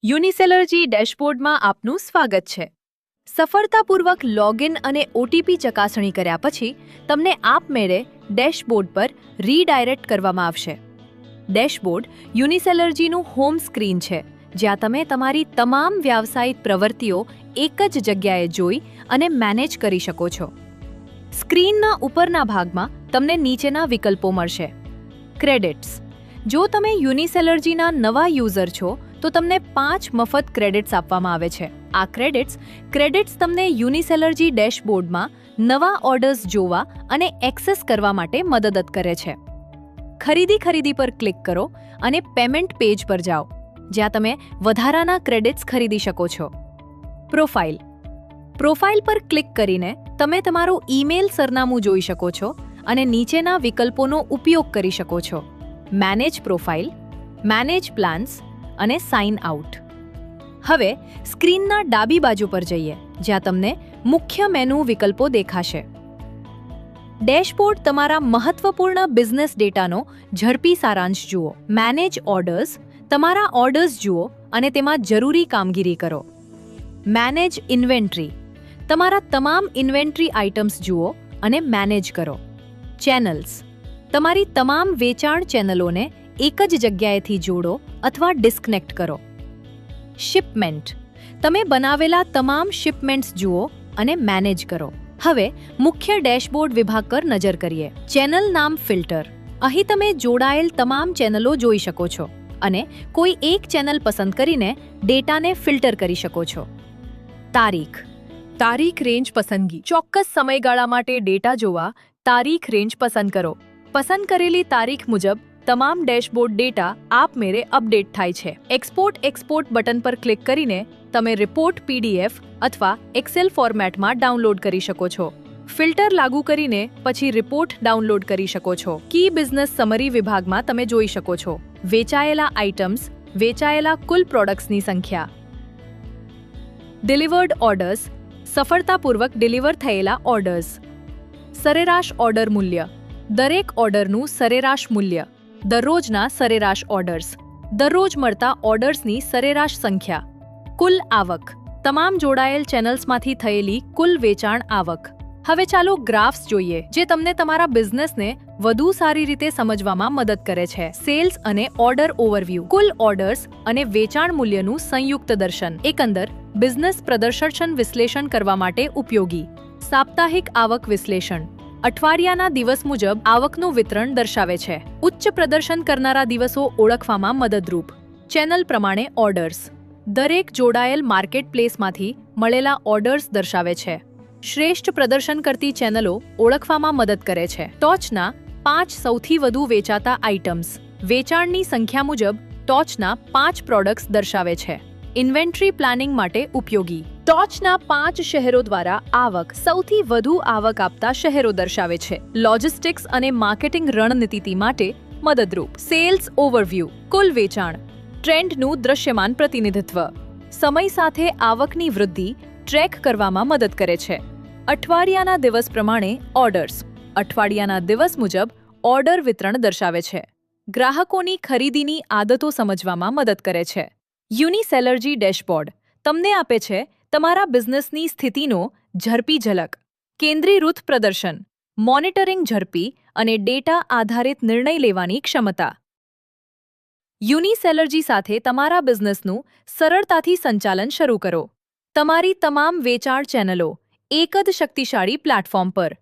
યુનિસેલર્જી ડેશબોર્ડમાં આપનું સ્વાગત છે। સફળતાપૂર્વક લોગિન અને ઓટીપી ચકાસણી કર્યા પછી તમને આપમેળે ડેશબોર્ડ પર રીડાયરેક્ટ કરવામાં આવશે। ડેશબોર્ડ યુનિસેલર્જીનું હોમ સ્ક્રીન છે, જ્યાં તમે તમારી તમામ વ્યાવસાયિક પ્રવૃત્તિઓ એક જ જગ્યાએ જોઈ અને મેનેજ કરી શકો છો। સ્ક્રીનના ઉપરના ભાગમાં તમને નીચેના વિકલ્પો મળશે। ક્રેડિટ્સ: જો તમે યુનિસેલર્જીના નવા યુઝર છો તો તમને 5 મફત ક્રેડિટ્સ આપવામાં આવે છે। આ ક્રેડિટ્સ તમને યુનિસેલર્જી ડેશબોર્ડમાં નવા ઓર્ડર્સ જોવા અને એક્સેસ કરવા માટે મદદ કરે છે। ખરીદી પર ક્લિક કરો અને પેમેન્ટ પેજ પર જાઓ, જ્યાં તમે વધારાના ક્રેડિટ્સ ખરીદી શકો છો। પ્રોફાઇલ પર ક્લિક કરીને તમે તમારું ઈમેલ સરનામું જોઈ શકો છો અને નીચેના વિકલ્પોનો ઉપયોગ કરી શકો છો: મેનેજ પ્રોફાઇલ, મેનેજ પ્લાન્સ અને સાઇન આઉટ। હવે સ્ક્રીનના ડાબી બાજુ પર જઈએ, જ્યાં તમને મુખ્ય મેનુ વિકલ્પો દેખાશે। ડેશબોર્ડ તમારા મહત્વપૂર્ણ બિઝનેસ ડેટાનો ઝડપી સારાંશ જુઓ। મેનેજ ઓર્ડર્સ: તમારા ઓર્ડર્સ જુઓ અને તેમાં જરૂરી કામગીરી કરો। મેનેજ ઇન્વેન્ટરી: તમારા તમામ ઇન્વેન્ટરી આઇટમ્સ જુઓ અને મેનેજ કરો। ચેનલ્સ: તમારી તમામ વેચાણ ચેનલોને એક જ જગ્યાએથી જોડો અથવા ડિસ્કનેક્ટ કરો। શિપમેન્ટ: તમે બનાવેલા તમામ શિપમેન્ટ્સ જુઓ અને મેનેજ કરો। હવે મુખ્ય ડેશબોર્ડ વિભાગ પર નજર કરીએ। ચેનલ નામ ફિલ્ટર: અહીં તમે જોડાયેલ તમામ ચેનલો જોઈ શકો છો અને કોઈ એક ચેનલ પસંદ કરીને ડેટાને ફિલ્ટર કરી શકો છો। તારીખ રેન્જ પસંદગી: ચોક્કસ સમયગાળા માટે ડેટા જોવા તારીખ રેન્જ પસંદ કરો। પસંદ કરેલી તારીખ મુજબ તમામ ડેશબોર્ડ ડેટા આપમેળે અપડેટ થાય છે। એક્સપોર્ટ બટન પર ક્લિક કરીને તમે રિપોર્ટ પીડીએફ અથવા એક્સેલ ફોર્મેટમાં ડાઉનલોડ કરી શકો છો। ફિલ્ટર લાગુ કરીને પછી રિપોર્ટ ડાઉનલોડ કરી શકો છો। કી બિઝનેસ સમરી વિભાગમાં તમે જોઈ શકો છો: વેચાયેલા આઇટમ્સ, વેચાયેલા કુલ પ્રોડક્ટ્સની સંખ્યા। ડિલિવર્ડ ઓર્ડર્સ: સફળતાપૂર્વક ડિલિવર થયેલા ઓર્ડર્સ। સરેરાશ ઓર્ડર મૂલ્ય: દરેક ઓર્ડરનું સરેરાશ મૂલ્ય। દરરોજના સરેરાશ ઓર્ડર્સ: દરરોજ મળતા ઓર્ડર્સની સરેરાશ સંખ્યા। કુલ આવક: તમામ જોડાયેલ ચેનલ્સમાંથી થયેલી કુલ વેચાણ આવક। હવે ચાલો ગ્રાફ્સ જોઈએ, જે તમને તમારા બિઝનેસને વધુ સારી રીતે સમજવામાં મદદ કરે છે। સેલ્સ અને ઓર્ડર ઓવરવ્યૂ: કુલ ઓર્ડર્સ અને વેચાણ મૂલ્યનું સંયુક્ત દર્શન। એકંદર બિઝનેસ પ્રદર્શન વિશ્લેષણ કરવા માટે ઉપયોગી। સાપ્તાહિક આવક વિશ્લેષણ: અઠવાડિયાના દિવસ મુજબ આવકનું વિતરણ દર્શાવે છે। ઉચ્ચ પ્રદર્શન કરનારા દિવસો ઓળખવામાં મદદરૂપ। ચેનલ પ્રમાણે ઓર્ડર્સ: દરેક જોડાયેલ માર્કેટપ્લેસમાંથી મળેલા ઓર્ડર્સ દર્શાવે છે। શ્રેષ્ઠ પ્રદર્શન કરતી ચેનલો ઓળખવામાં મદદ કરે છે। ટોચના 5 સૌથી વધુ વેચાતા આઇટમ્સ: વેચાણની સંખ્યા મુજબ ટોચના 5 પ્રોડક્ટ્સ દર્શાવે છે। ઇન્વેન્ટરી પ્લાનિંગ માટે ઉપયોગી: ટોચના 5 શહેરો દ્વારા આવક સૌથી વધુ આવક આપતા શહેરો દર્શાવે છે। લોજિસ્ટિક્સ અને માર્કેટિંગ રણનીતિ માટે મદદરૂપ। સેલ્સ ઓવરવ્યૂ: કુલ વેચાણ ટ્રેન્ડનું દ્રશ્યમાન પ્રતિનિધિત્વ। સમય સાથે આવકની વૃદ્ધિ ટ્રેક કરવામાં મદદ કરે છે। અઠવાડિયાના દિવસ પ્રમાણે ઓર્ડર્સ: અઠવાડિયાના દિવસ મુજબ ઓર્ડર વિતરણ દર્શાવે છે। ગ્રાહકોની ખરીદીની આદતો સમજવામાં મદદ કરે છે। યુનિસેલર્જી ડેશબોર્ડ તમને આપે છે તમારા બિઝનેસની સ્થિતિનો ઝડપી ઝલક। કેન્દ્રીકૃત પ્રદર્શન, મોનિટરિંગ ઝડપી અને ડેટા આધારિત નિર્ણય લેવાની ક્ષમતા। યુનિસેલર્જી સાથે તમારા બિઝનેસનું સરળતાથી સંચાલન શરૂ કરો। તમારી તમામ વેચાણ ચેનલો એક જ શક્તિશાળી પ્લેટફોર્મ પર।